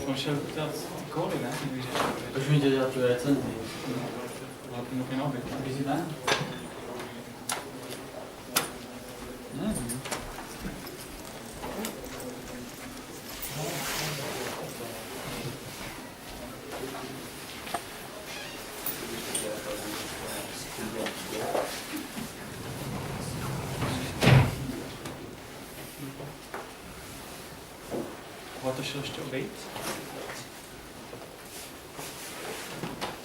On šel dělat góly, ne? Proč mi dělat tu recenzi? No, oběd. Ne? Nevím. To šel ještě obejít?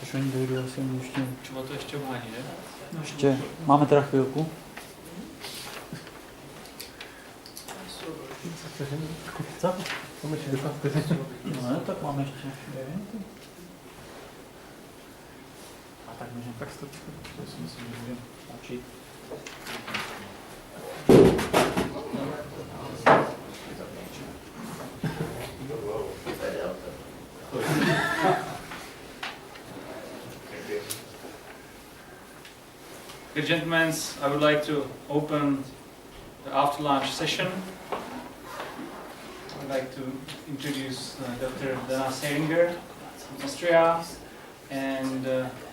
Tož oni dojdu asi ještě. Třeba to ještě obhání, ne? Ještě. Máme teda chvilku. Co? Máme ještě 10 vteřin. No ne, tak máme ještě 9. A tak můžeme. Tak to si myslím, že můžeme začít. Dear gentlemen, I would like to open the after lunch session. I would like to introduce Dr. Dana Seringer from Austria, and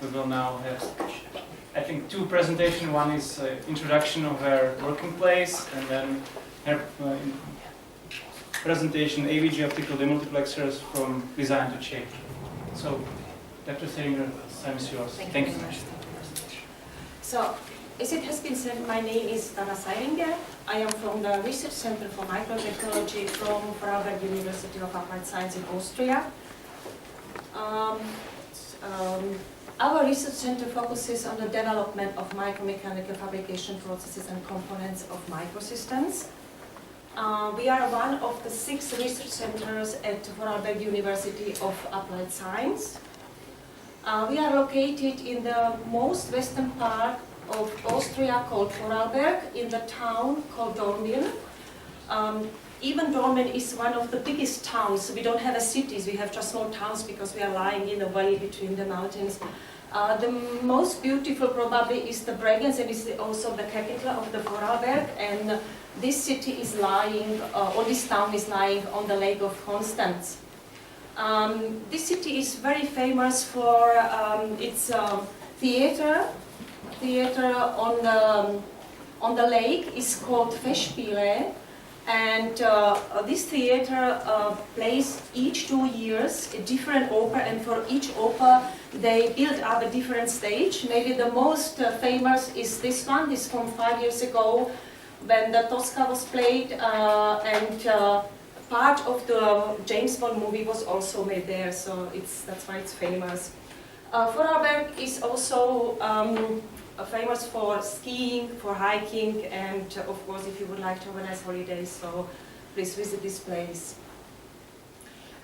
we will now have, I think, two presentations. One is introduction of her working place, and then her presentation AWG optical demultiplexers from design to chip. So, Dr. Seringer, the time is yours. Thank you. So, as it has been said, my name is Dana Seringer. I am from the Research Center for Microtechnology from Vorarlberg University of Applied Science in Austria. Our research center focuses on the development of micromechanical fabrication processes and components of microsystems. We are one of the 6 research centers at Vorarlberg University of Applied Science. We are located in the most western part of Austria called Vorarlberg, in the town called Dornbirn. Even Dornbirn is one of the biggest towns. We don't have cities, we have just small towns because we are lying in a valley between the mountains. The most beautiful probably is the Bregenz, and is also the capital of the Vorarlberg, and this city is lying, or this town is lying on the Lake of Constance. This city is very famous for its theater. Theater on the lake is called Festspiele, and this theater plays each 2 years a different opera, and for each opera they build up a different stage. Maybe the most famous is this one. This from 5 years ago, when the Tosca was played, and part of the James Bond movie was also made there, so that's why it's famous. Vorarlberg is also famous for skiing, for hiking, and of course if you would like to organize holidays, so please visit this place.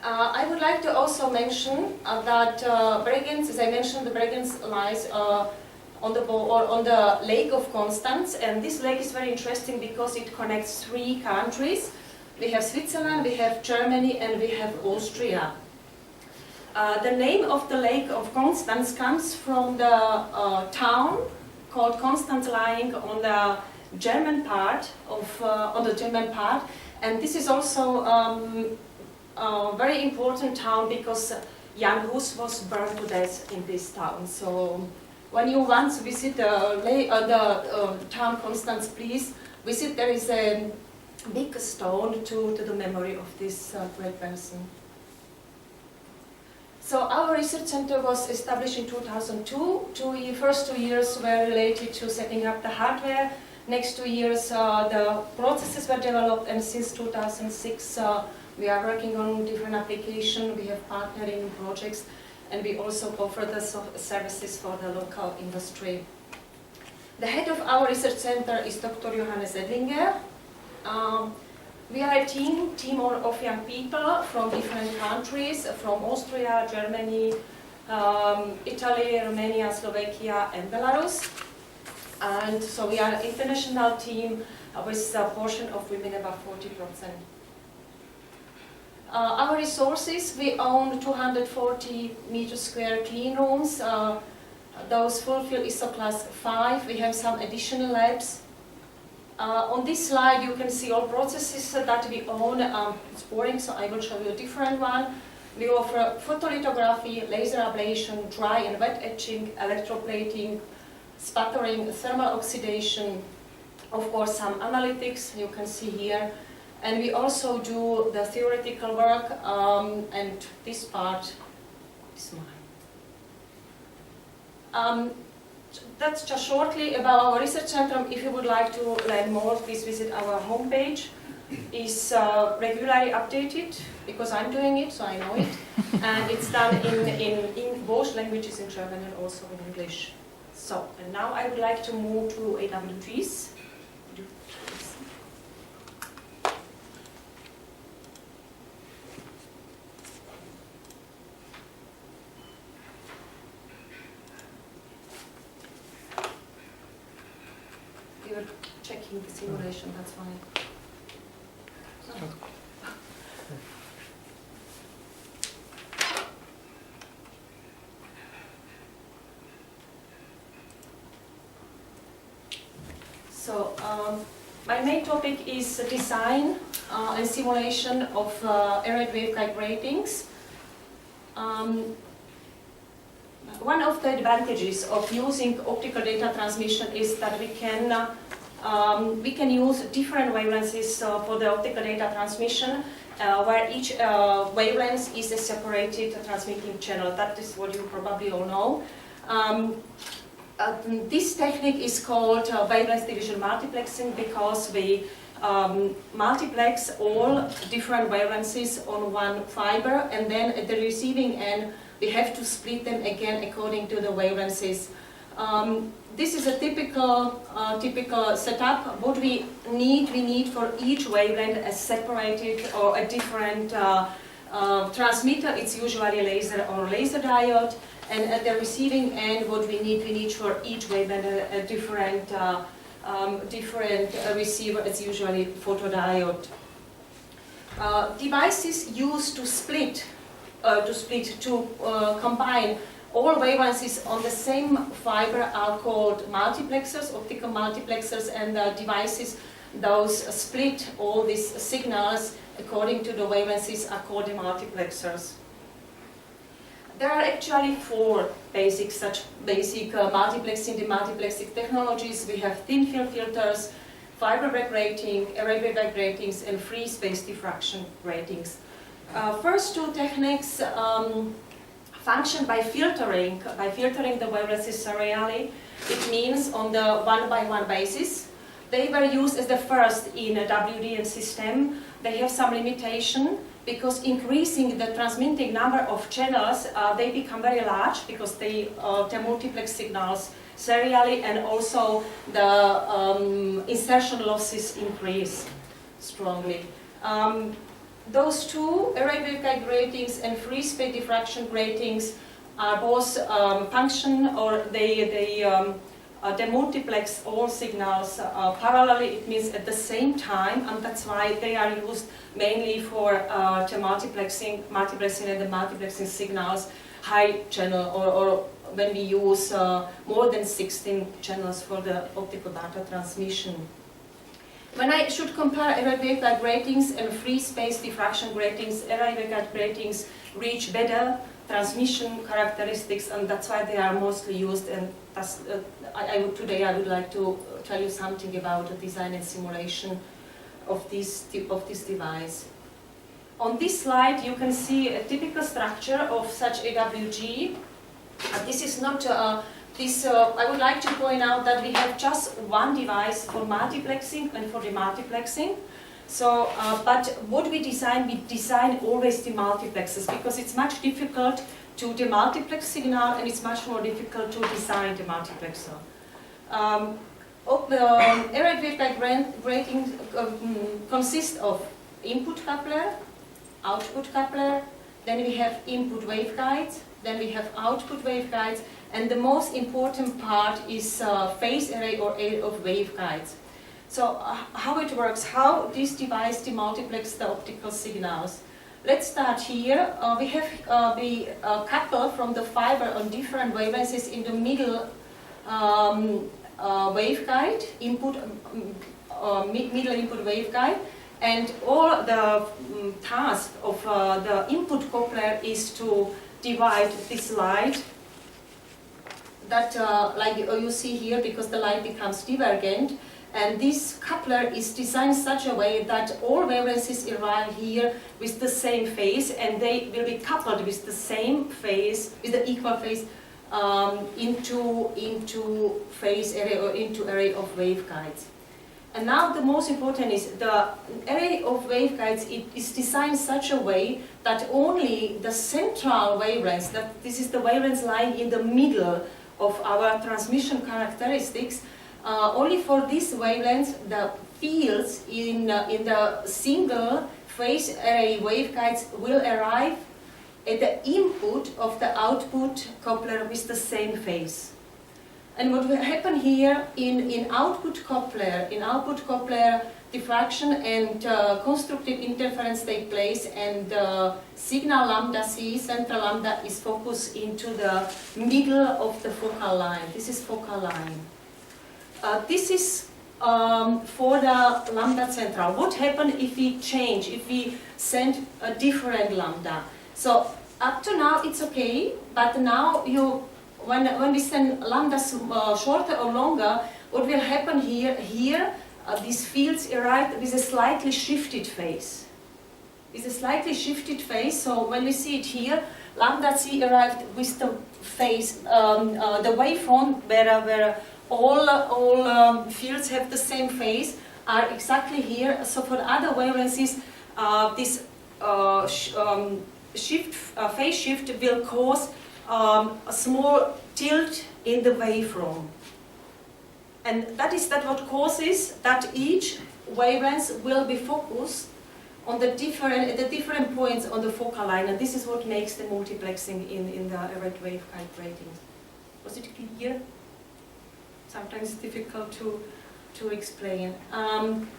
I would like to also mention that Bregenz, as I mentioned, the Bregenz lies on the Lake of Constance, and this lake is very interesting because it connects 3 countries. We have Switzerland, we have Germany, and we have Austria. The name of the Lake of Constance comes from the town called Constance, lying on the German part and this is also a very important town because Jan Hus was burned to death in this town. So when you once visit the town Constance, please visit. There is a big stone to the memory of this great person. So our research center was established in 2002. First 2 years were related to setting up the hardware. Next 2 years the processes were developed, and since 2006 we are working on different applications. We have partnering projects, and we also offer the services for the local industry. The head of our research center is Dr. Johannes Edlinger. We are a team of young people from different countries, from Austria, Germany, Italy, Romania, Slovakia, and Belarus. And so we are an international team with a portion of women about 40%. Our resources, we own 240 meter square clean rooms. Those fulfill ISO class 5. We have some additional labs. On this slide you can see all processes that we own. It's boring, so I will show you a different one. We offer photolithography, laser ablation, dry and wet etching, electroplating, sputtering, thermal oxidation, of course some analytics you can see here. And we also do the theoretical work, and this part is mine. That's just shortly about our research center. If you would like to learn more, please visit our homepage. It's regularly updated because I'm doing it, so I know it. And it's done in both languages, in German and also in English. So, and now I would like to move to AWGs. We were checking the simulation, that's fine. So, my main topic is design and simulation of arrayed waveguide gratings. One of the advantages of using optical data transmission is that we can use different wavelengths for the optical data transmission, where each wavelength is a separated transmitting channel. That is what you probably all know. This technique is called wavelength division multiplexing because we multiplex all different wavelengths on one fiber, and then at the receiving end we have to split them again according to the wavelengths. This is a typical setup. What we need for each wavelength a separated or a different transmitter. It's usually a laser or laser diode. And at the receiving end, what we need for each wavelength a different receiver. It's usually photodiode. Devices used to combine all wavelengths on the same fiber are called multiplexers, optical multiplexers, and devices those split all these signals according to the wavelengths are called demultiplexers. There are actually four basic multiplexing, demultiplexing technologies. We have thin film filters, fiber wave grating, array waveguide gratings, and free space diffraction gratings. First two techniques function by filtering the wavelengths serially. It means on the one-by-one basis. They were used as the first in a WDM system. They have some limitation because increasing the transmitting number of channels, they become very large because they demultiplex signals serially, and also the insertion losses increase strongly. Those two, array waveguide gratings and free space diffraction gratings, are both function, or they demultiplex all signals parallelly. It means at the same time, and that's why they are used mainly for multiplexing and the multiplexing signals high channel, or when we use more than 16 channels for the optical data transmission. When I should compare array waveguide gratings and free space diffraction gratings, array waveguide gratings reach better transmission characteristics, and that's why they are mostly used. And today I would like to tell you something about the design and simulation of this device. On this slide you can see a typical structure of such AWG. This is not I would like to point out that we have just one device for multiplexing and for demultiplexing. So, but what we design always demultiplexes, because it's much difficult to demultiplex signal, and it's much more difficult to design the multiplexer. Array waveguide grating consists of input coupler, output coupler, then we have input waveguides, then we have output waveguides, and the most important part is phase array or array of waveguides. So how it works, how this device demultiplexes the optical signals. Let's start here. We have couple from the fiber on different wavelengths in the middle waveguide, input middle input waveguide, and all the task of the input coupler is to divide this light that like you see here, because the light becomes divergent, and this coupler is designed such a way that all wavelengths arrive here with the same phase, and they will be coupled with the same phase, with the equal phase, into phase array or into array of waveguides. And now the most important is the array of waveguides. It is designed such a way that only the central wavelengths, that this is the wavelengths lying in the middle of our transmission characteristics, only for these wavelengths the fields in the single phase array waveguides will arrive at the input of the output coupler with the same phase. And what will happen here in output coupler, diffraction and constructive interference take place, and the signal lambda c, central lambda, is focused into the middle of the focal line. This is focal line. This is for the lambda central. What happens if we change, if we send a different lambda? So up to now it's okay, but now when we send lambda shorter or longer, what will happen here? These fields arrive with a slightly shifted phase. So when we see it here, lambda c arrived with the phase, the waveform where all fields have the same phase are exactly here. So for other wavelengths, this phase shift will cause a small tilt in the waveform, and that what causes that each wavelength will be focused on at the different points on the focal line, and this is what makes the multiplexing in the arrayed waveguide rating. Was it clear? Sometimes it's difficult to explain.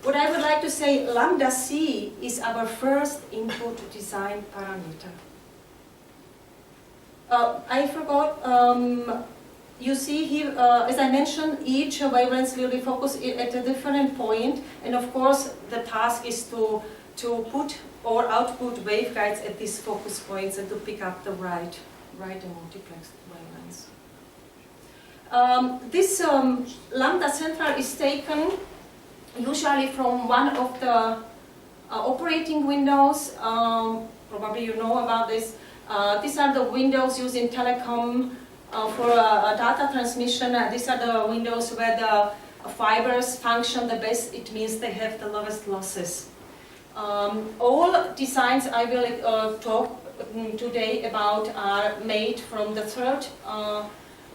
What I would like to say, lambda c is our first input design parameter. I forgot, you see here, as I mentioned, each wavelength will be focused at a different point, and of course the task is to put or output waveguides at these focus points and to pick up the right and multiplex wavelengths. This lambda central is taken usually from one of the operating windows. Probably you know about this. These are the windows used in telecom for data transmission. These are the windows where the fibers function the best. It means they have the lowest losses. All designs I will talk today about are made from the third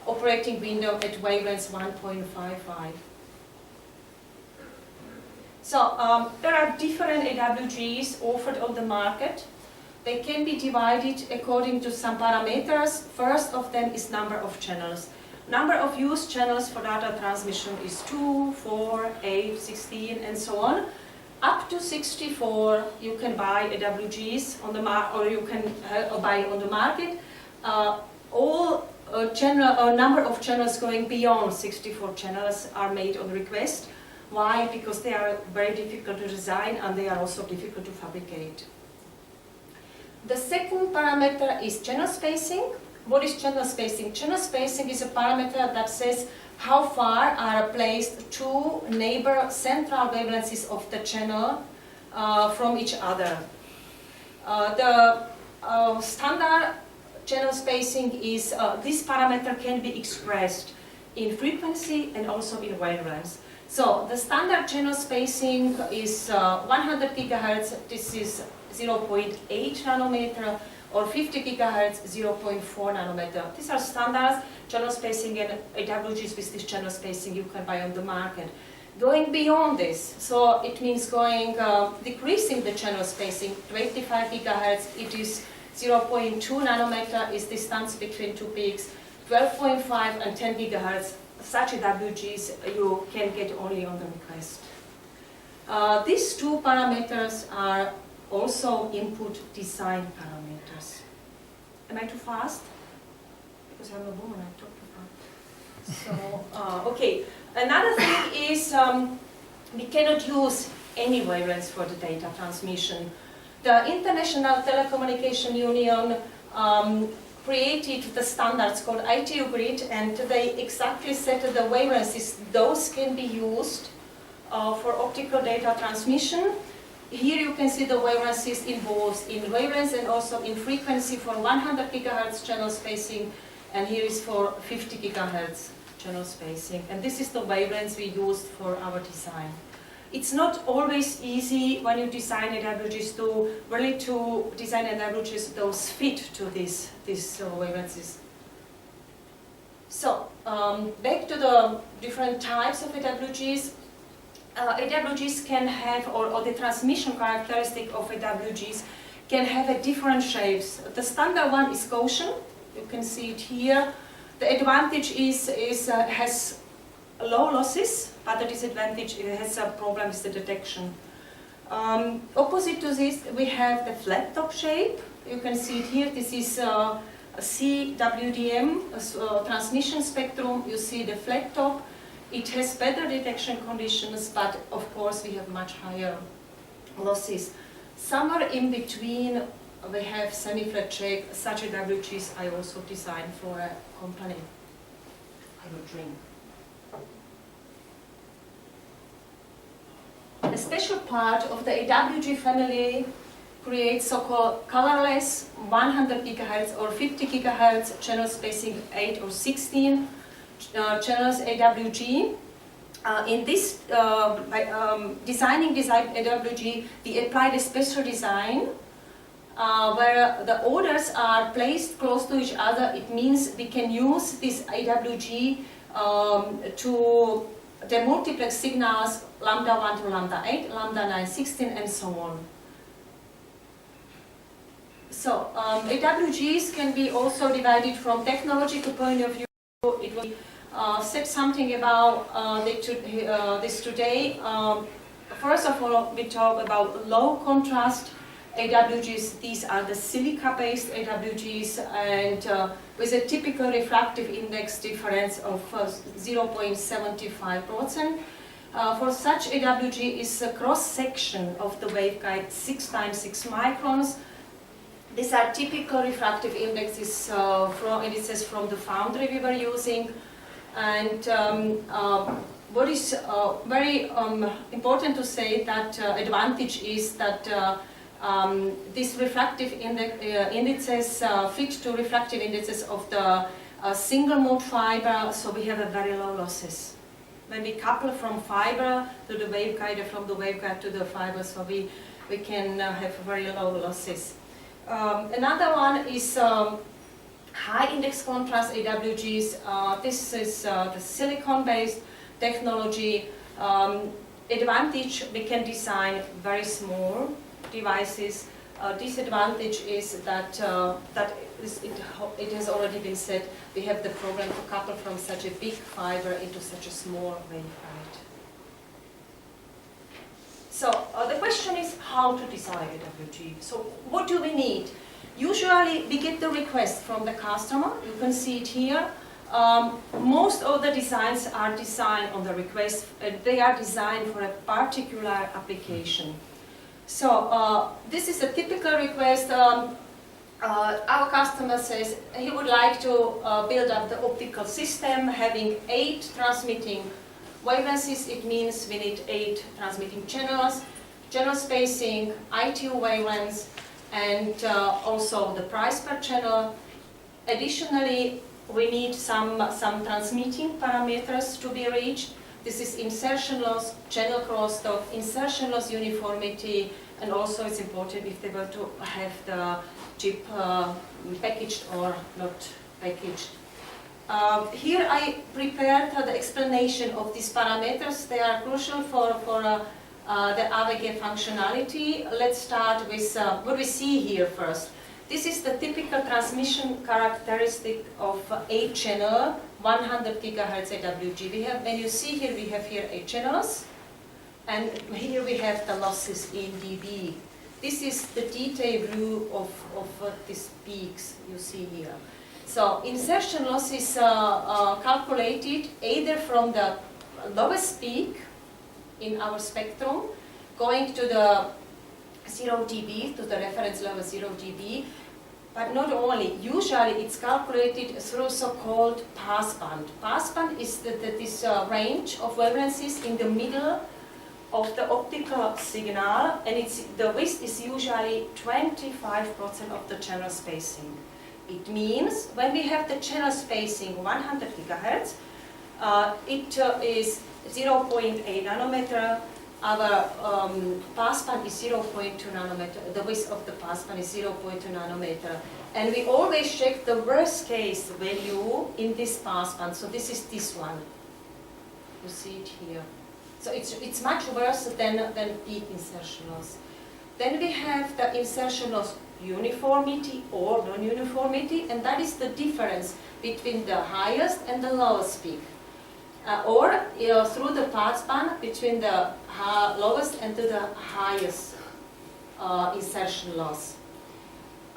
operating window at wavelengths 1.55. So there are different AWGs offered on the market. They can be divided according to some parameters. First of them is number of channels. Number of used channels for data transmission is 2, 4, 8, 16, and so on. Up to 64, you can buy AWGs on the or you can buy on the market. Number of channels going beyond 64 channels are made on request. Why? Because they are very difficult to design and they are also difficult to fabricate. The second parameter is channel spacing. What is channel spacing? Channel spacing is a parameter that says how far are placed two neighbor central wavelengths of the channel from each other. The standard channel spacing is, this parameter can be expressed in frequency and also in wavelengths. So the standard channel spacing is 100 gigahertz, this is 0.8 nanometer, or 50 gigahertz, 0.4 nanometer. These are standards, channel spacing, and AWGs with this channel spacing you can buy on the market. Going beyond this, so it means decreasing the channel spacing, 25 gigahertz, it is 0.2 nanometer is distance between two peaks, 12.5 and 10 gigahertz, such AWGs you can get only on the request. These two parameters are also input design parameters. Am I too fast? Because I'm a woman, I talk too fast. So, okay. Another thing is we cannot use any wavelengths for the data transmission. The International Telecommunication Union created the standards called ITU grid, and they exactly said that the wavelengths, those can be used for optical data transmission. Here you can see the wavelengths in both in wavelengths and also in frequency for 100 gigahertz channel spacing, and here is for 50 gigahertz channel spacing. And this is the wavelengths we used for our design. It's not always easy when you design AWGs to really to design AWGs those fit to these wavelengths. So back to the different types of AWGs. AWGs can have, or the transmission characteristic of AWGs can have a different shapes. The standard one is Gaussian. You can see it here. The advantage has low losses, but the disadvantage, it has a problem with the detection. Opposite to this, we have the flat top shape. You can see it here. This is a CWDM transmission spectrum. You see the flat top. It has better detection conditions, but of course we have much higher losses. Somewhere in between, we have semi-flat shape. Such AWGs I also designed for a company. I will drink. A special part of the AWG family creates so-called colorless 100 gigahertz or 50 gigahertz channel spacing 8 or 16 channels AWG. In this designing AWG, we applied a special design where the orders are placed close to each other. It means we can use this AWG to demultiplex signals lambda 1 to lambda 8, lambda 9, 16, and so on. So AWGs can be also divided from technological point of view. It will said something about this today. First of all, we talk about low contrast AWGs. These are the silica-based AWGs, and with a typical refractive index difference of 0.75%. For such AWG is a cross-section of the waveguide 6 times 6 microns. These are typical refractive indexes indices from the foundry we were using. And what is very important to say that advantage is that these refractive indices fit to refractive indices of the single mode fiber, so we have a very low losses. When we couple from fiber to the waveguide, from the waveguide to the fiber, so we can have very low losses. Another one is high index contrast AWGs. This is the silicon-based technology. Advantage, we can design very small devices. Disadvantage is that it has already been said, we have the problem to couple from such a big fiber into such a small waveguide. So the question is how to design AWG. So what do we need? Usually we get the request from the customer. You can see it here. Most of the designs are designed on the request. They are designed for a particular application. So this is a typical request. Our customer says he would like to build up the optical system having 8 transmitting wavelengths. It means we need 8 transmitting channels, channel spacing, ITU wavelengths, and also the price per channel. Additionally, we need some transmitting parameters to be reached. This is insertion loss, channel crosstalk, insertion loss uniformity, and also it's important if they were to have the chip packaged or not packaged. Here I prepared the explanation of these parameters. They are crucial for the AWG functionality. Let's start with what we see here first. This is the typical transmission characteristic of 8-channel 100 gigahertz AWG. We have, when you see here, we have here 8 channels, and here we have the losses in dB. This is the detailed view of these peaks you see here. So insertion loss is calculated either from the lowest peak in our spectrum, going to the 0 dB, to the reference level 0 dB. But not only, usually it's calculated through so-called passband. Passband is this range of wavelengths in the middle of the optical signal, and the width is usually 25% of the channel spacing. It means when we have the channel spacing 100 gigahertz, it is 0.8 nanometer. Our passband is 0.2 nanometer. The width of the passband is 0.2 nanometer. And we always check the worst case value in this passband. So this is this one. You see it here. So it's much worse than peak insertion loss. Then we have the insertion loss uniformity or non-uniformity, and that is the difference between the highest and the lowest peak. Or through the passband between the lowest and to the highest insertion loss.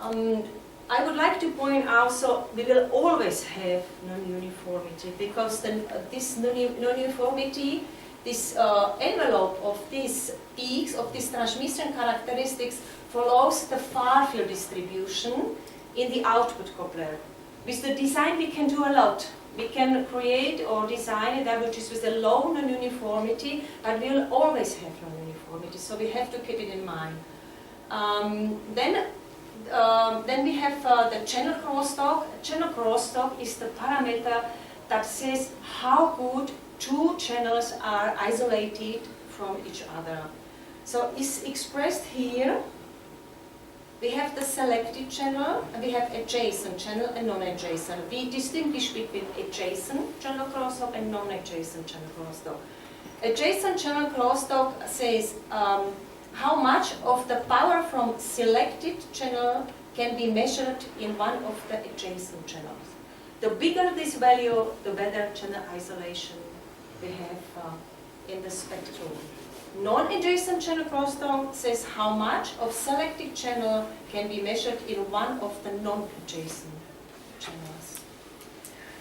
I would like to point out, so we will always have non-uniformity, because this non-uniformity, this envelope of these peaks, of these transmission characteristics, follows the far-field distribution in the output coupler. With the design we can do a lot. We can create or design AWGs with a low non-uniformity, but we will always have non-uniformity, so we have to keep it in mind. Then we have the channel crosstalk. Channel crosstalk is the parameter that says how good two channels are isolated from each other. So it's expressed here. We have the selected channel, and we have adjacent channel and non-adjacent. We distinguish between adjacent channel crosstalk and non-adjacent channel crosstalk. Adjacent channel crosstalk says how much of the power from selected channel can be measured in one of the adjacent channels. The bigger this value, the better channel isolation we have in the spectrum. Non-adjacent channel crosstalk says how much of selected channel can be measured in one of the non-adjacent channels.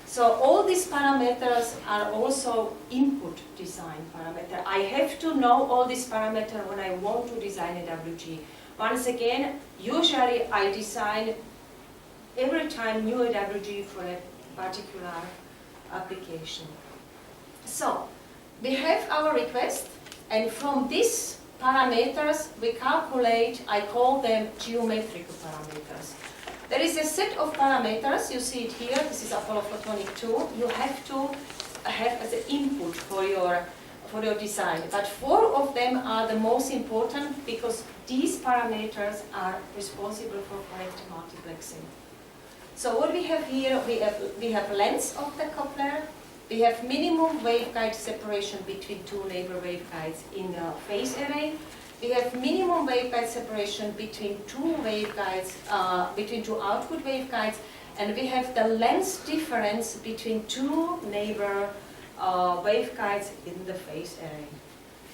So all these parameters are also input design parameter. I have to know all these parameters when I want to design a AWG. Once again, usually I design every time new AWG for a particular application. So we have our request. And from these parameters, we calculate, I call them geometrical parameters. There is a set of parameters, you see it here, this is Apollo Photonic 2. You have to have as an input for your design. But 4 of them are the most important because these parameters are responsible for correct multiplexing. So what we have here, we have length of the coupler. We have minimum waveguide separation between two neighbor waveguides in a phase array. We have minimum waveguide separation between two waveguides, between two output waveguides, and we have the length difference between two neighbor waveguides in the phase array.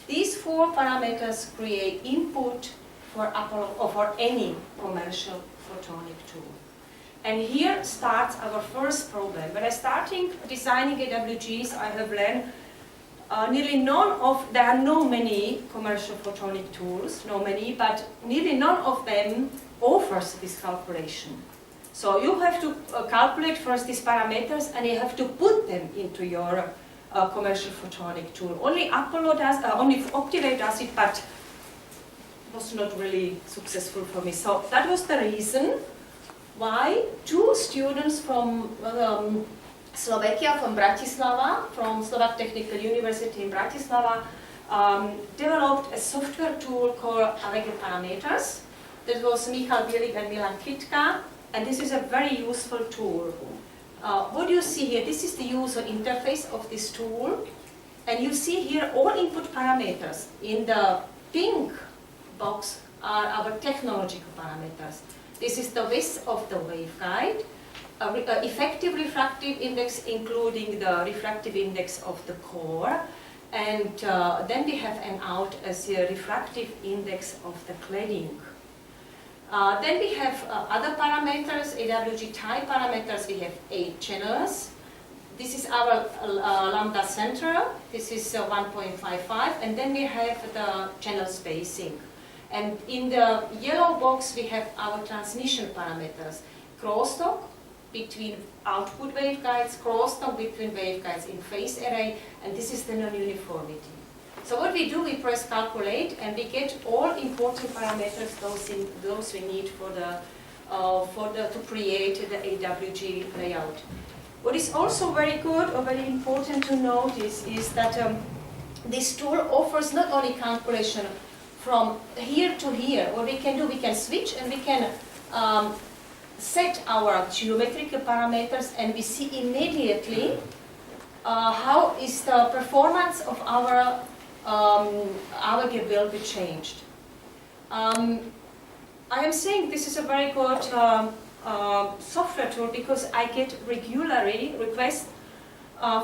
These 4 parameters create input for Apollo or for any commercial photonic tool. And here starts our first problem. When I started designing AWGs, I have learned there are no many commercial photonic tools, but nearly none of them offers this calculation. So you have to calculate first these parameters, and you have to put them into your commercial photonic tool. Only Apollo does, only Optiwave does it, but was not really successful for me. So that was the reason why 2 students from Slovakia, from Bratislava, from Slovak Technical University in Bratislava, developed a software tool called AWG Parameters. That was Michal Bielik and Milan Kitka, and this is a very useful tool. What you see here, this is the user interface of this tool, and you see here all input parameters. In the pink box are our technological parameters. This is the width of the waveguide, effective refractive index including the refractive index of the core, and then we have an out as a refractive index of the cladding. Then we have other parameters, AWG type parameters. We have 8 channels. this is our lambda center, this is 1.55, and then we have the channel spacing. And in the yellow box we have our transmission parameters. Crosstalk between output waveguides, crosstalk between waveguides in phase array, and this is the non-uniformity. So what we do, we press calculate, and we get all important parameters, those we need to create the AWG layout. What is also very good or very important to notice is that this tool offers not only calculation from here to here. What we can do, we can switch and we can set our geometrical parameters, and we see immediately how is the performance of our AWG will be changed. I am saying this is a very good software tool because I get regularly requests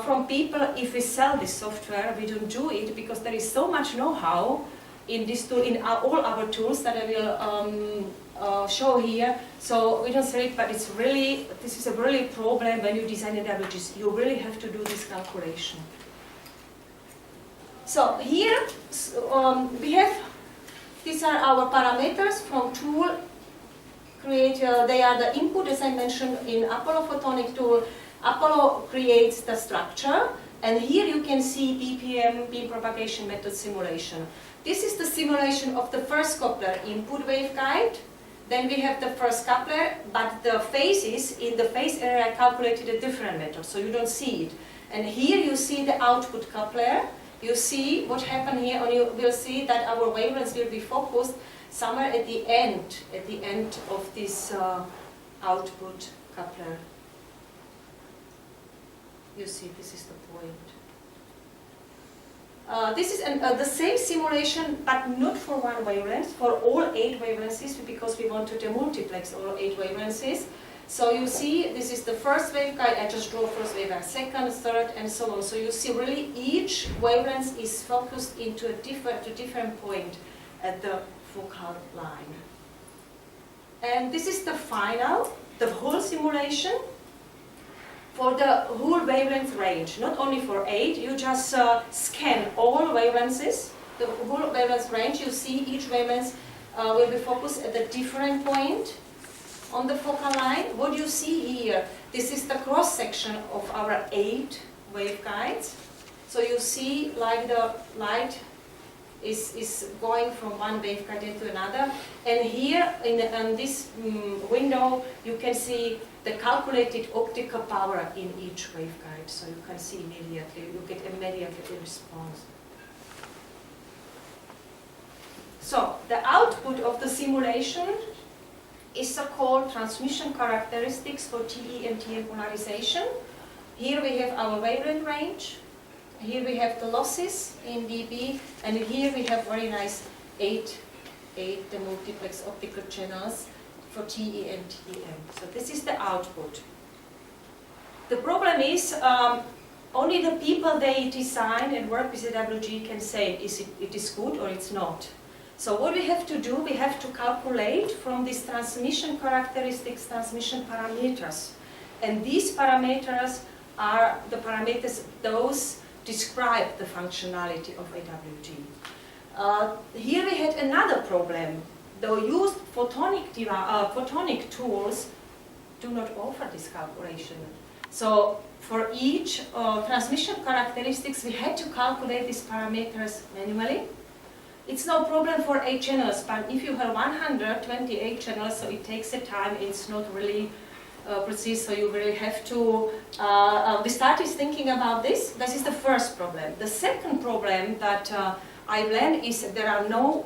from people if we sell this software. We don't do it because there is so much know-how in this tool, in all our tools that I will show here. So we don't sell it, but it's really, this is a really problem when you design AWGs. You really have to do this calculation. So here we have, these are our parameters from tool. They are the input, as I mentioned, in Apollo photonic tool. Apollo creates the structure, and here you can see BPM, beam propagation method simulation. This is the simulation of the first coupler input waveguide. Then we have the first coupler, but the phases in the phase array are calculated a different method, so you don't see it. And here you see the output coupler. You see what happened here, and you will see that our wavelengths will be focused somewhere at the end of this output coupler. You see, this is the point. This is the same simulation, but not for one wavelength, for all 8 wavelengths, because we want to demultiplex all 8 wavelengths. So you see, this is the first waveguide. I just draw first waveguide, second, third, and so on. So you see, really, each wavelength is focused into a different point at the focal line. And this is the final, the whole simulation for the whole wavelength range, not only for 8. You just scan all wavelengths, the whole wavelength range. You see each wavelength will be focused at a different point on the focal line. What you see here, this is the cross section of our 8 waveguides. So you see, like, the light is going from one waveguide into another. And here in this window, you can see the calculated optical power in each waveguide. So you can see immediately, you get immediately a response. So the output of the simulation is so-called transmission characteristics for TE and TM polarization. Here we have our wavelength range. Here we have the losses in dB, and here we have very nice 8 demultiplex optical channels for TE and TM. So this is the output. The problem is only the people they design and work with AWG can say it is good or it's not. So what we have to do, we have to calculate from these transmission characteristics, transmission parameters. And these parameters are the parameters, those describe the functionality of AWG. Here we had another problem. The used photonic tools do not offer this calculation. So for each transmission characteristics, we had to calculate these parameters manually. It's no problem for 8 channels, but if you have 128 channels, so it takes a time, it's not really precise, so you really have to, we started thinking about this. This is the first problem. The second problem that I learned is there are no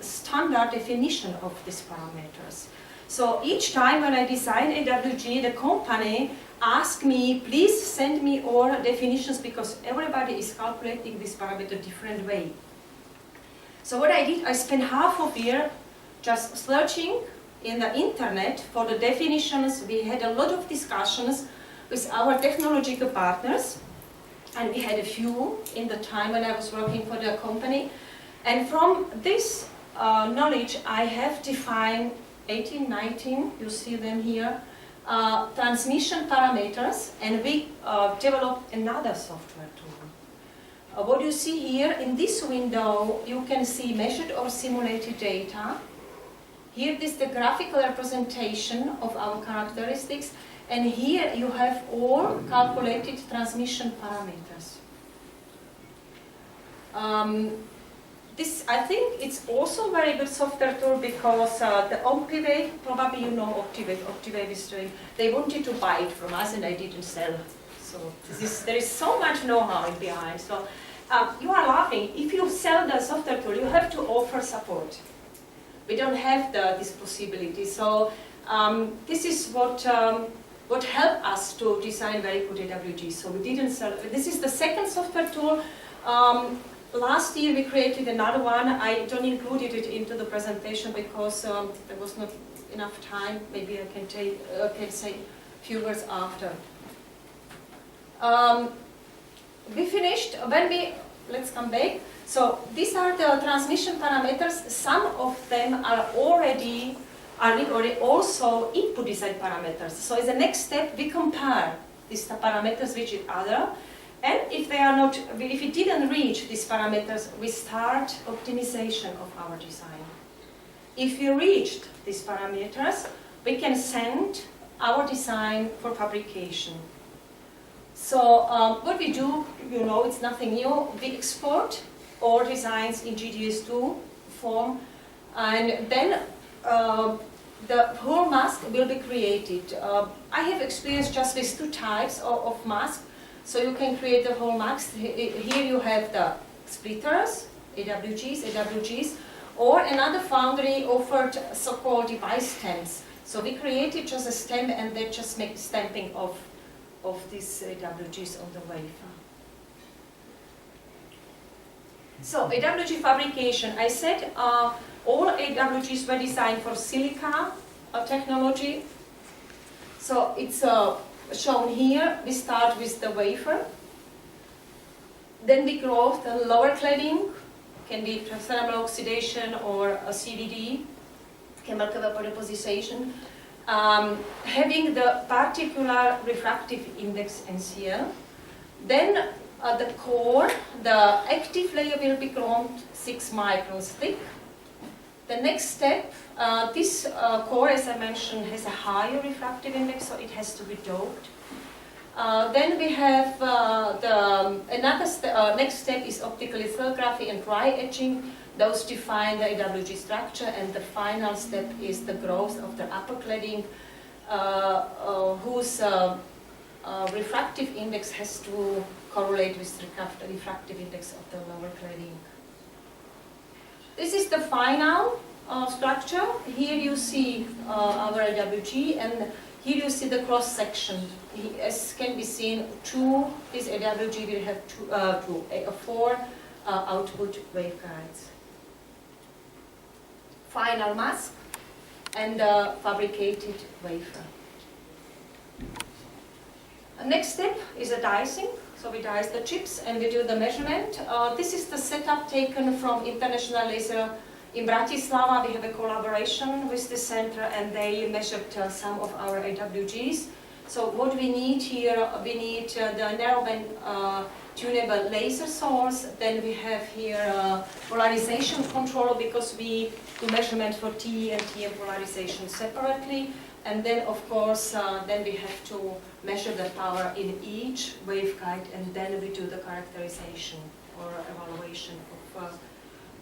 standard definition of these parameters. So each time when I design AWG, the company asks me, please send me all definitions, because everybody is calculating this parameter different way. So what I did, I spent half of a year just searching in the internet for the definitions. We had a lot of discussions with our technological partners, and we had a few in the time when I was working for the company. And from this knowledge, I have defined 18, 19, you see them here, transmission parameters, and we developed another software tool. What you see here in this window, you can see measured or simulated data. Here is the graphical representation of our characteristics, and here you have all calculated transmission parameters. This, I think, it's also a very good software tool because the OptiWave, probably you know OptiWave is doing, they wanted to buy it from us and I didn't sell. So there is so much know-how behind. So you are laughing. If you sell the software tool, you have to offer support. We don't have this possibility. So this is what helped us to design very good AWG. So we didn't sell. This is the second software tool. Last year we created another one. I don't include it into the presentation because there was not enough time. Maybe I can say a few words after. We finished let's come back. So these are the transmission parameters. Some of them are already also input design parameters. So as a next step, we compare these parameters with each other. And if they are not, if it didn't reach these parameters, we start optimization of our design. If we reached these parameters, we can send our design for fabrication. So what we do, you know, it's nothing new. We export all designs in GDS2 form, and then the whole mask will be created. I have experience just with two types of mask. So you can create the whole mask. Here you have the splitters, AWGs, or another foundry offered so-called device stamps. So we created just a stamp and they just make stamping of these AWGs on the wafer. So AWG fabrication, I said all AWGs were designed for silica technology. So it's shown here. We start with the wafer. Then we grow the lower cladding, can be thermal oxidation or a CVD, chemical vapor deposition, having the particular refractive index NCL. Then the core, the active layer will be grown 6 microns thick. The next step, this core, as I mentioned, has a higher refractive index, so it has to be doped. Then we have next step is optical lithography and dry etching. Those define the AWG structure, and the final step is the growth of the upper cladding, whose refractive index has to correlate with the refractive index of the lower cladding. This is the final structure. Here you see our AWG, and here you see the cross section. As can be seen, this AWG will have 4 output waveguides. Final mask and fabricated wafer. Next step is a dicing. So we dice the chips and we do the measurement. This is the setup taken from International Laser in Bratislava. We have a collaboration with the center and they measured some of our AWGs. So what we need here, we need the narrowband tunable laser source. Then we have here polarization control because we do measurement for TE and TM polarization separately. And then, of course, then we have to measure the power in each waveguide, and then we do the characterization or evaluation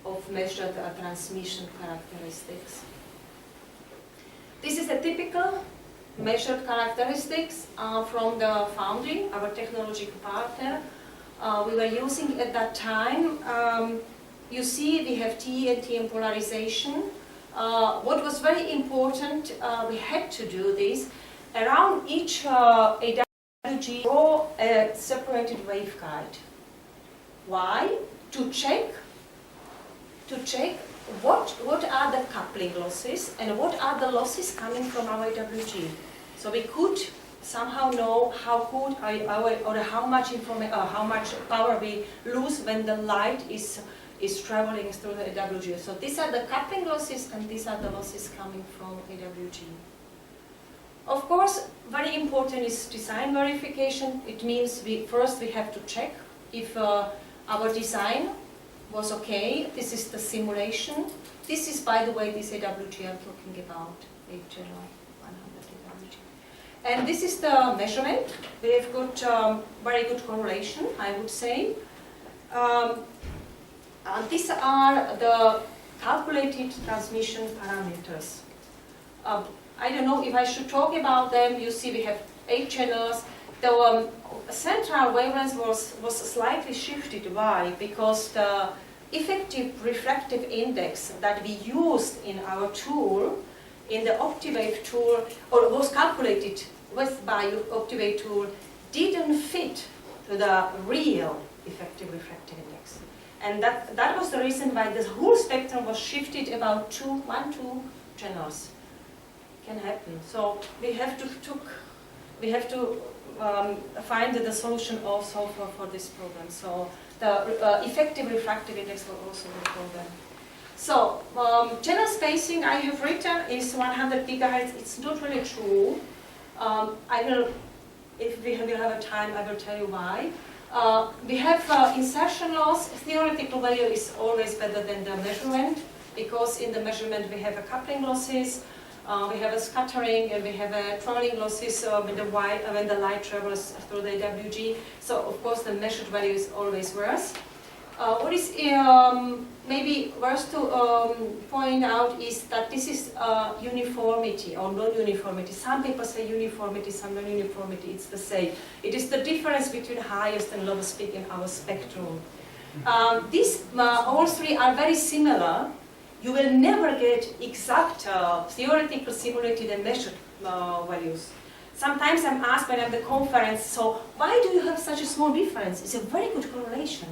of measured transmission characteristics. This is a typical measured characteristics from the foundry, our technological partner. We were using at that time. You see, we have TE and TM polarization. What was very important, we had to do this, around each AWG draw a separated waveguide. Why? To check what are the coupling losses and what are the losses coming from our AWG. So we could somehow know how good or how much power we lose when the light is traveling through the AWG. So these are the coupling losses and these are the losses coming from AWG. Of course, very important is design verification. It means first we have to check if our design was okay. This is the simulation. This is, by the way, this AWG I'm talking about, 8-channel 100 AWG. And this is the measurement. We have got very good correlation, I would say. These are the calculated transmission parameters. I don't know if I should talk about them. You see we have 8 channels. The central wavelength was slightly shifted. Why? Because the effective refractive index that we used in our tool, in the OptiWave tool, or was calculated by OptiWave tool, didn't fit to the real effective refractive index. And that was the reason why the whole spectrum was shifted about 2 channels. Can happen. So we have to find the solution also for this problem. So the effective refractive index was also the problem. So channel spacing I have written is 100 gigahertz. It's not really true. I will, if we will have a time, I will tell you why. We have insertion loss. Theoretical value is always better than the measurement, because in the measurement we have a coupling losses. We have a scattering, and we have a traveling losses when the light travels through the AWG. So of course the measured value is always worse. What is maybe worth to point out is that this is uniformity or non-uniformity. Some people say uniformity, some non-uniformity. It's the same. It is the difference between highest and lowest peak in our spectrum. These all three are very similar. You will never get exact theoretical, simulated and measured values. Sometimes I'm asked when I'm at the conference, so why do you have such a small difference? It's a very good correlation.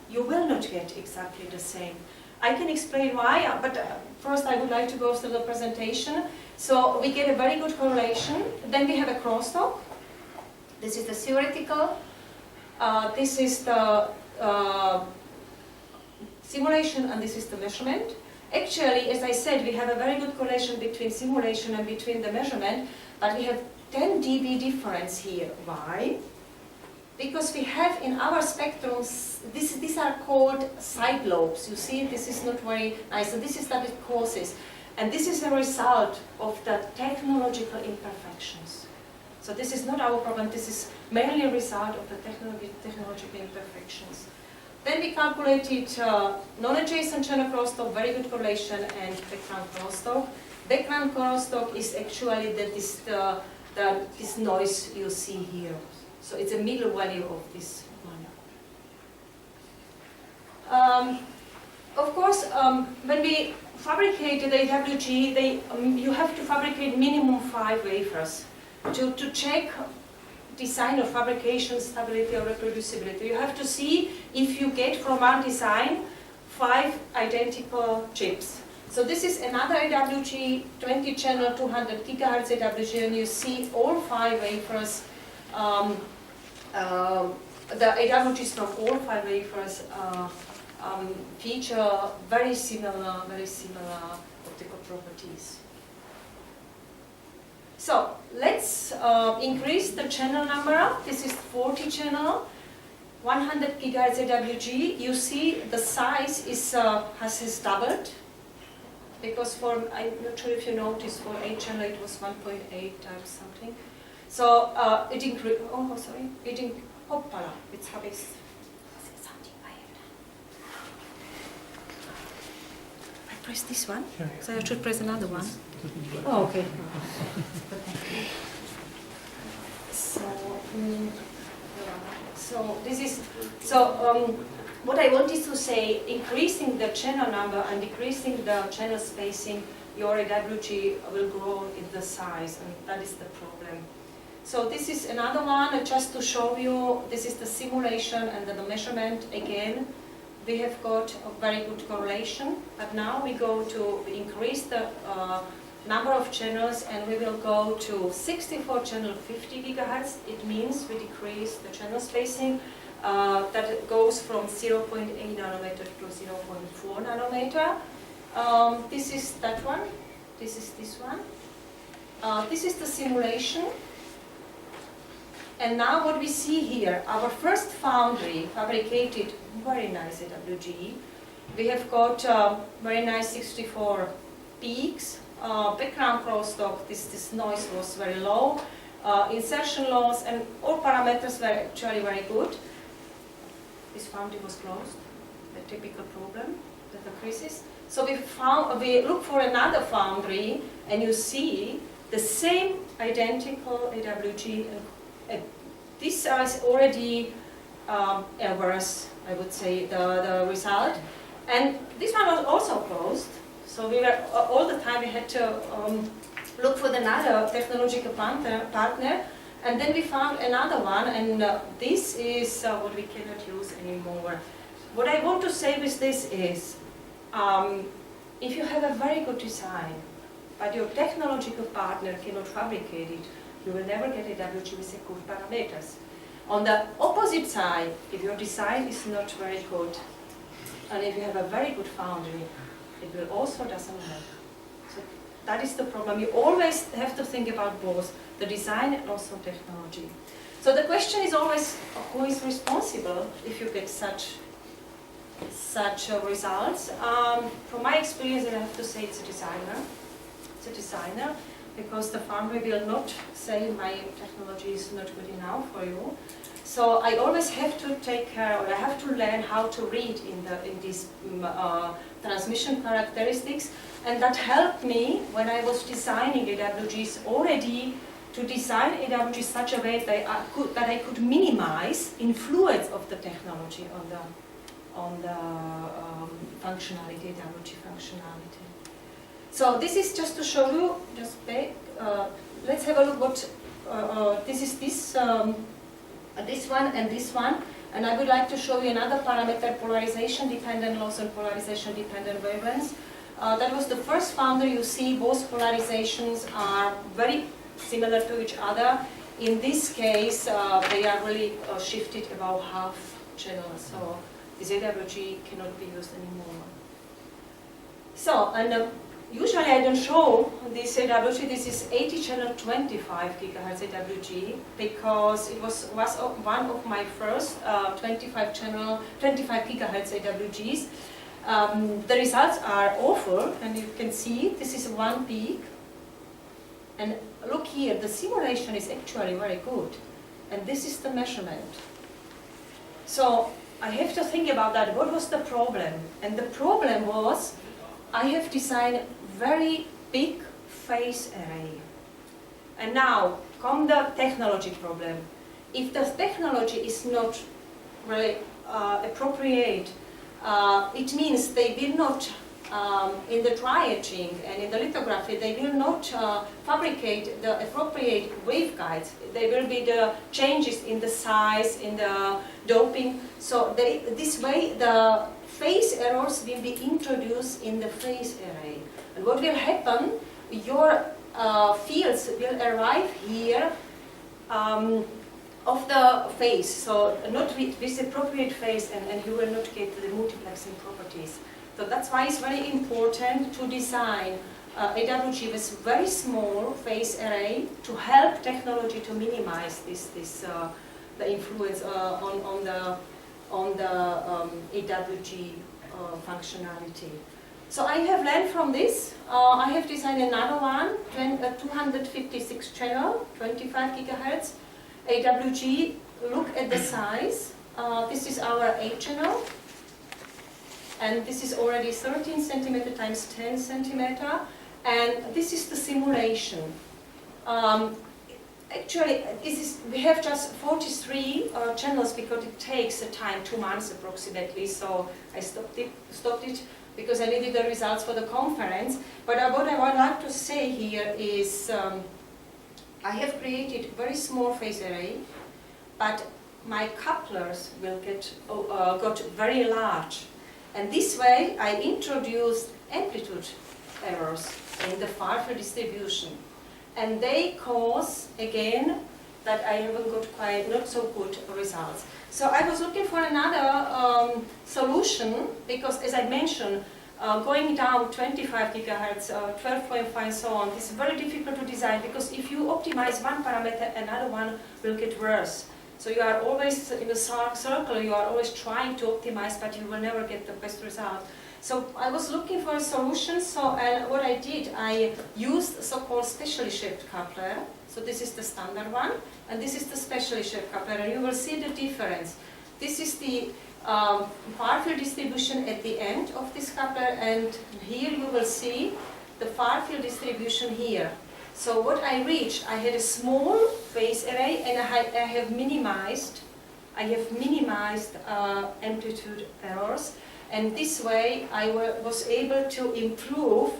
You will not get exactly the same. I can explain why, but first I would like to go through the presentation. So we get a very good correlation. Then we have a crosstalk. This is the theoretical. This is the simulation, and this is the measurement. Actually, as I said, we have a very good correlation between simulation and between the measurement, but we have 10 dB difference here. Why? Because we have in our spectrums, these are called side lobes. You see, this is not very nice, and this is that it causes. And this is a result of the technological imperfections. So this is not our problem, this is mainly a result of the technological imperfections. Then we calculated non-adjacent channel crosstalk, very good correlation, and background crosstalk. Background crosstalk is actually this noise you see here. So it's a middle value of this one. Of course, when we fabricate the AWG, you have to fabricate minimum 5 wafers to check design or fabrication stability or reproducibility. You have to see if you get from one design 5 identical chips. So this is another AWG, 20 channel, 200 gigahertz AWG, and you see all 5 wafers. The AWGs from all 5 wafers feature very similar optical properties. So let's increase the channel number. This is 40 channel, 100 gigahertz AWG. You see the size is has doubled, because I'm not sure if you noticed, for 8 channel it was 1.8 times something. So it increased. Oh, sorry. Hoppala. Jetzt habe ich's. I press this one, so I should press another one. Oh, okay. So this is what I wanted to say. Increasing the channel number and decreasing the channel spacing, your AWG will grow in the size, and that is the problem. So this is another one, just to show you. This is the simulation and the measurement. Again, we have got a very good correlation, but now we increase the number of channels, and we will go to 64 channel 50 gigahertz. It means we decrease the channel spacing. That goes from 0.8 nanometer to 0.4 nanometer. This is that one. This is this one. This is the simulation. And now what we see here, our first foundry fabricated very nice AWG. We have got very nice 64 peaks, background crosstalk, this noise was very low, insertion loss, and all parameters were actually very good. This foundry was closed, a typical problem that occurs. So we look for another foundry, and you see the same identical AWG. And this is already worse, I would say, the result. And this one was also closed. So we were all the time we had to look for another technological partner. And then we found another one, and this is what we cannot use anymore. What I want to say with this is, if you have a very good design, but your technological partner cannot fabricate it, you will never get a AWG with good parameters. On the opposite side, if your design is not very good, and if you have a very good foundry, it will also doesn't help. So that is the problem. You always have to think about both, the design and also technology. So the question is always, who is responsible if you get such results? From my experience, I have to say it's a designer. It's a designer, because the foundry will not say my technology is not good enough for you. So I always have to take care, or I have to learn how to read in these transmission characteristics, and that helped me when I was designing AWGs already to design AWGs such a way that I could minimize influence of the technology on the functionality, AWG functionality. So this is just to show you, let's have a look what, this is this one and this one, and I would like to show you another parameter, polarization dependent loss and polarization dependent wavelengths. That was the first foundry. You see both polarizations are very similar to each other. In this case, they are really shifted about half channel, so this AWG cannot be used anymore. So, and usually I don't show this AWG. This is 80 channel 25 GHz AWG, because it was one of my first 25 GHz AWGs. The results are awful, and you can see this is one peak. And look here, the simulation is actually very good. And this is the measurement. So I have to think about that. What was the problem? And the problem was, I have designed very big phase array. And now come the technology problem. If the technology is not really appropriate, it means they will not, in the dry etching and in the lithography, they will not fabricate the appropriate waveguides. There will be the changes in the size, in the doping. So this way the phase errors will be introduced in the phase array. And what will happen, your fields will arrive here of the phase, so not with appropriate phase, and you will not get the multiplexing properties. So that's why it's very important to design AWG with very small phase array to help technology to minimize the influence on the AWG functionality. So I have learned from this. I have designed another one, 256 channel, 25 GHz AWG. Look at the size. This is our 8 channel. And this is already 13 centimeter times 10 centimeter. And this is the simulation. Actually, we have just 43 channels because it takes a time, 2 months approximately. So I stopped it because I needed the results for the conference. But what I would like to say here is I have created very small phase array, but my couplers will got very large. And this way I introduced amplitude errors in the far-field distribution. And they cause, again, that I haven't got not so good results. So I was looking for another solution, because as I mentioned, Going down 25 gigahertz, 12.5 and so on, this is very difficult to design because if you optimize one parameter, another one will get worse. So you are always in a circle, you are always trying to optimize, but you will never get the best result. So I was looking for a solution, and what I did, I used a so-called specially shaped coupler. So this is the standard one, and this is the specially shaped coupler, and you will see the difference. This is the far field distribution at the end of this coupler, and here you will see the far field distribution here. So what I reached, I had a small phase array, and I have minimized amplitude errors, and this way I was able to improve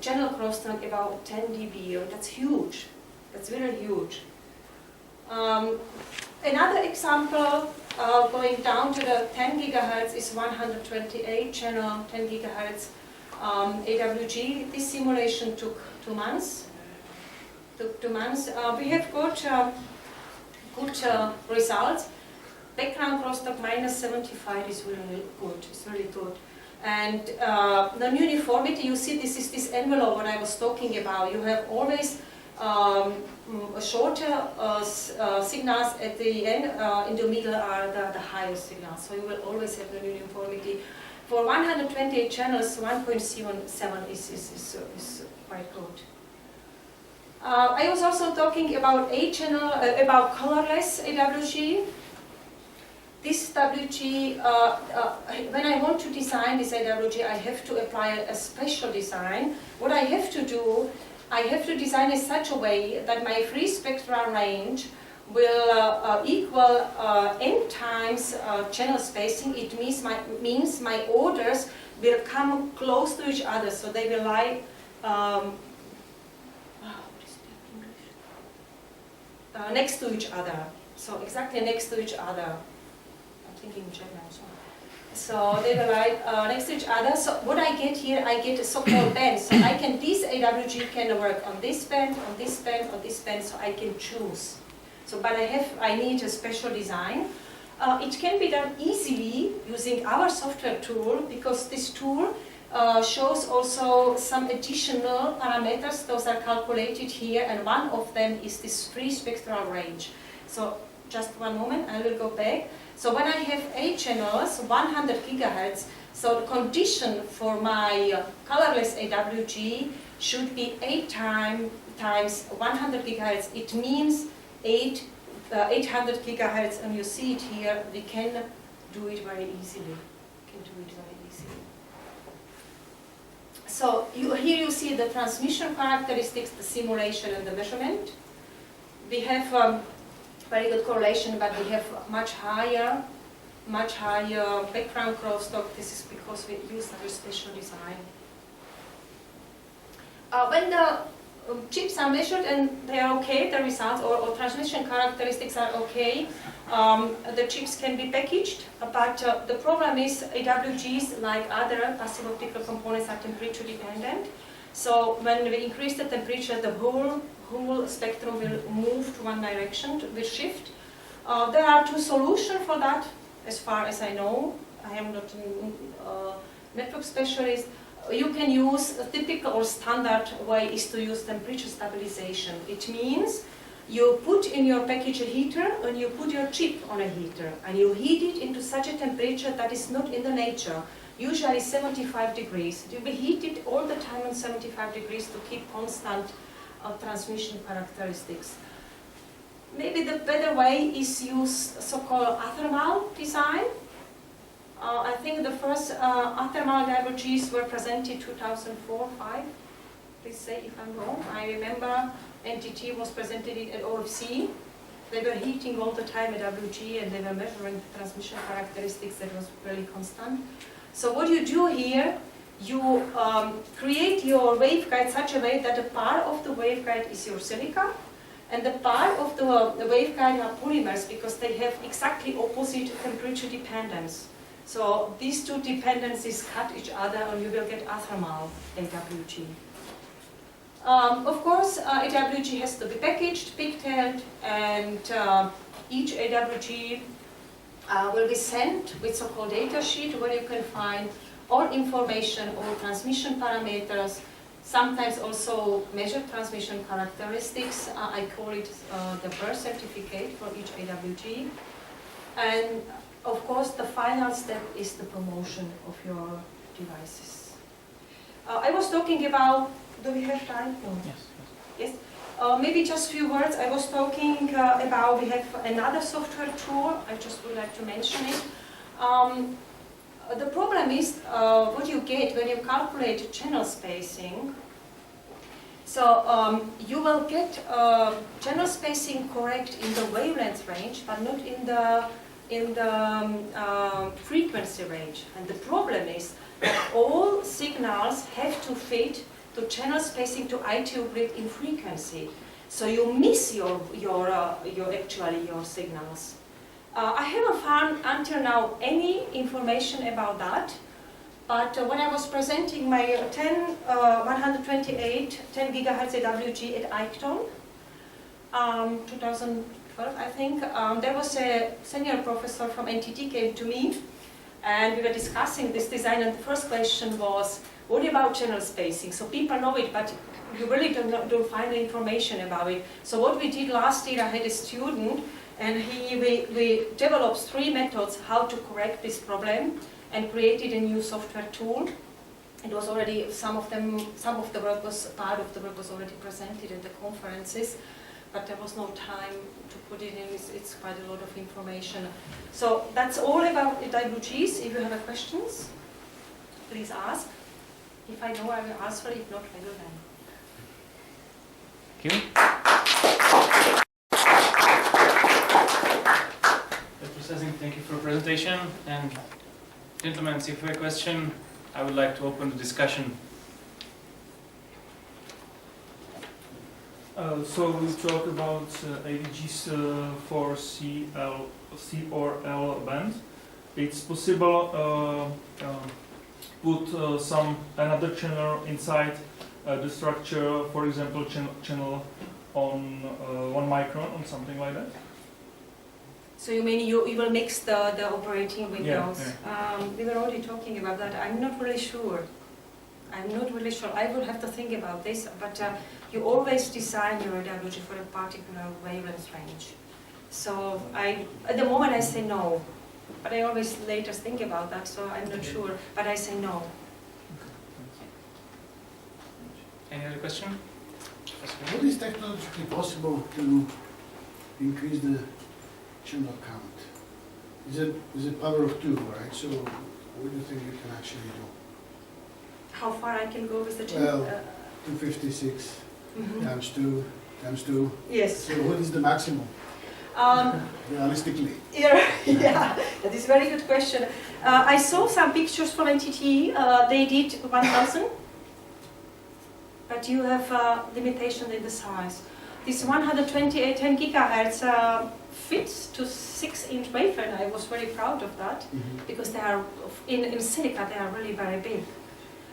channel crosstalk about 10 dB. That's huge. That's very huge. Another example, going down to the 10 gigahertz is 128 channel, 10 gigahertz AWG. This simulation took 2 months. We have got good results. Background crosstalk minus 75 is really good. It's really good. And non-uniformity, you see, this is this envelope what I was talking about. You have always shorter signals at the end, in the middle are the highest signals, so you will always have non-uniformity. For 128 channels, 1.77 is quite good. I was also talking about about colorless AWG. This AWG, when I want to design this AWG, I have to apply a special design. What I have to do, I have to design it such a way that my free spectral range will equal n times channel spacing. It means my orders will come close to each other, so they will lie next to each other. So exactly next to each other. I'm thinking German. So they will lie next to each other. So what I get here, I get a so-called band. So this AWG can work on this band, on this band, on this band, so I can choose. So, but I need a special design. It can be done easily using our software tool, because this tool shows also some additional parameters. Those are calculated here, and one of them is this free spectral range. So just one moment, I will go back. So when I have 8 channels, 100 gigahertz, so the condition for my colorless AWG should be 8 times 100 gigahertz. It means 800 gigahertz, and you see it here. We can do it very easily. So here you see the transmission characteristics, the simulation and the measurement. We have very good correlation, but we have much higher background crosstalk. This is because we use a special design. When the chips are measured and they are okay, the results or transmission characteristics are okay, the chips can be packaged, but the problem is AWGs, like other passive optical components, are temperature dependent. So when we increase the temperature, the whole spectrum will move to one direction, will shift. There are 2 solutions for that, as far as I know. I am not a network specialist. You can use a typical or standard way is to use temperature stabilization. It means you put in your package a heater and you put your chip on a heater and you heat it into such a temperature that is not in the nature, usually 75 degrees. You will heat it all the time on 75 degrees to keep constant transmission characteristics. Maybe the better way is use so-called athermal design. I think the first athermal AWGs were presented 2004-5. Please say if I'm wrong. I remember NTT was presented it at OFC. They were heating all the time at AWG, and they were measuring the transmission characteristics that was really constant. So what you do here, you create your waveguide such a way that a part of the waveguide is your silica, and the part of the waveguide are polymers, because they have exactly opposite temperature dependence. So these 2 dependencies cut each other, and you will get athermal AWG. Of course, AWG has to be packaged, pigtailed, and each AWG will be sent with so-called data sheet, where you can find all information, all transmission parameters, sometimes also measure transmission characteristics. I call it the birth certificate for each AWG. And of course, the final step is the promotion of your devices. I was talking about, do we have time? No. Yes. Maybe just a few words. I was talking about, we have another software tool. I just would like to mention it. The problem is what you get when you calculate channel spacing. So you will get channel spacing correct in the wavelength range, but not in the frequency range. And the problem is that all signals have to fit to channel spacing to ITU grid in frequency. So you miss your signals. I haven't found until now any information about that, but when I was presenting my 128 10 gigahertz AWG at ExCom, 2012 I think, there was a senior professor from NTT came to me, and we were discussing this design, and the first question was, what about channel spacing? So people know it, but you really don't find the information about it. So what we did last year, I had a student, and we developed 3 methods how to correct this problem, and created a new software tool. It was already, some of the work was, part of the work was already presented at the conferences, but there was no time to put it in. It's quite a lot of information. So that's all about the AWGs. If you have questions, please ask. If I know, I will answer. If not, I will then. Thank you. Thank you for the presentation. And gentlemen, if you have a question, I would like to open the discussion. So we talk about AWGs for C or L band. It's possible put another channel inside the structure, for example, channel on 1 micron or something like that. So you mean you will mix the operating windows? Yeah. We were already talking about that. I'm not really sure. I would have to think about this, but you always design your AWG for a particular wavelength range. So at the moment I say no, but I always later think about that, so I'm not sure, but I say no. Any other question? What is technologically possible to increase the channel count? Is it power of 2, right? So what do you think you can actually do? How far I can go with the channel? Well, 256 times 2 times 2. Yes. So what is the maximum, realistically? Yeah, that is a very good question. I saw some pictures from NTT. They did 1000, but you have limitation in the size. This 128 10 gigahertz fits to 6-inch wafer, and I was very proud of that, because they are in silica. They are really very big.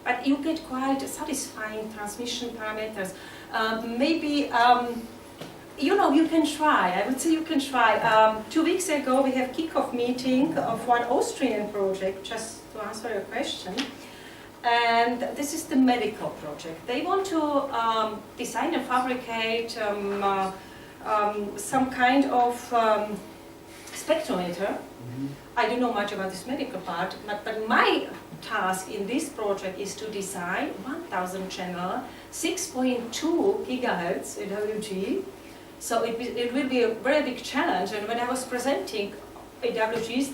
But you get quite satisfying transmission parameters. Maybe, you can try. I would say you can try. 2 weeks ago, we have kickoff meeting of one Austrian project, just to answer your question. And this is the medical project. They want to design and fabricate some kind of spectrometer. I don't know much about this medical part, but my task in this project is to design 1000 channel, 6.2 gigahertz AWG. So it will be a very big challenge. And when I was presenting AWGs,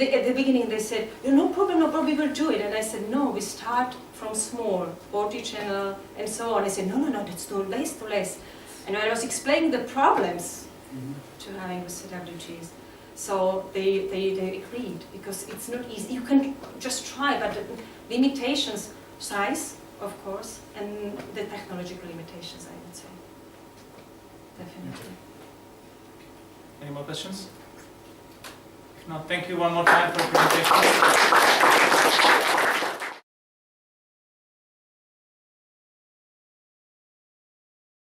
at the beginning they said, no problem, we will do it. And I said, no, we start from small, 40 channel and so on. I said, no, that's too less. And when I was explaining the problems to having with AWGs, so they agreed, because it's not easy. You can just try, but the limitations, size, of course, and the technological limitations, I would say. Definitely. Any more questions? If not, thank you one more time for the presentation.